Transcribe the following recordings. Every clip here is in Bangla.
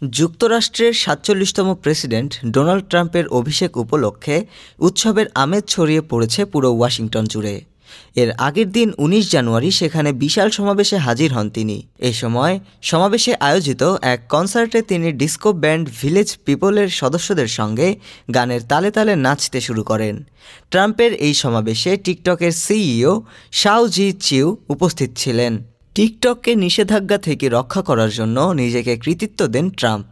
যুক্তরাষ্ট্রের ৪৭তম প্রেসিডেন্ট ডোনাল্ড ট্রাম্পের অভিষেক উপলক্ষে উৎসবের আমেজ ছড়িয়ে পড়েছে পুরো ওয়াশিংটন জুড়ে। এর আগের দিন ১৯ জানুয়ারি সেখানে বিশাল সমাবেশে হাজির হন তিনি। এই সময় সমাবেশে আয়োজিত এক কনসার্টে তিনি ডিস্কো ব্যান্ড ভিলেজ পিপলের সদস্যদের সঙ্গে গানের তালে তালে নাচতে শুরু করেন। ট্রাম্পের এই সমাবেশে টিকটকের সিইও শাও জি চিউ উপস্থিত ছিলেন। টিকটককে নিষেধাজ্ঞা থেকে রক্ষা করার জন্য নিজেকে কৃতিত্ব দেন ট্রাম্প।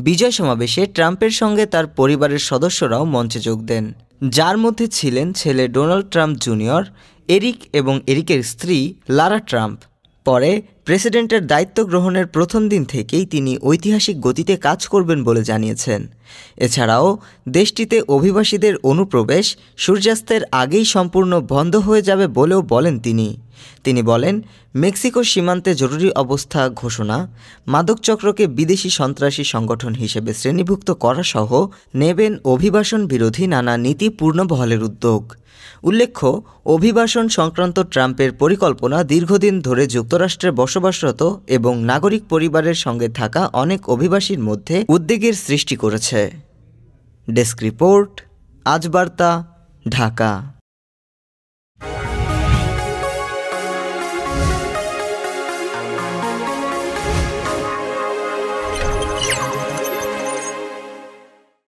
বিজয় সমাবেশে ট্রাম্পের সঙ্গে তার পরিবারের সদস্যরাও মঞ্চে যোগ দেন, যার মধ্যে ছিলেন ছেলে ডোনাল্ড ট্রাম্প জুনিয়র, এরিক এবং এরিকের স্ত্রী লারা ট্রাম্প। পরে প্রেসিডেন্টের দায়িত্ব গ্রহণের প্রথম দিন থেকেই তিনি ঐতিহাসিক গতিতে কাজ করবেন বলে জানিয়েছেন। এছাড়াও দেশটিতে অভিবাসীদের অনুপ্রবেশ সূর্যাস্তের আগেই সম্পূর্ণ বন্ধ হয়ে যাবে বলেও বলেন তিনি বলেন, মেক্সিকো সীমান্তে জরুরি অবস্থা ঘোষণা, মাদক চক্রকে বিদেশি সন্ত্রাসী সংগঠন হিসেবে শ্রেণীভুক্ত করা সহ নেবেন অভিবাসন বিরোধী নানা নীতি পূর্ণবহালের উদ্যোগ। উল্লেখ্য, অভিবাসন সংক্রান্ত ট্রাম্পের পরিকল্পনা দীর্ঘদিন ধরে যুক্তরাষ্ট্রে বসবাসরত এবং নাগরিক পরিবারের সঙ্গে থাকা অনেক অভিবাসীর মধ্যে উদ্বেগের সৃষ্টি করেছে। ডেস্ক রিপোর্ট, আজ বার্তা, ঢাকা।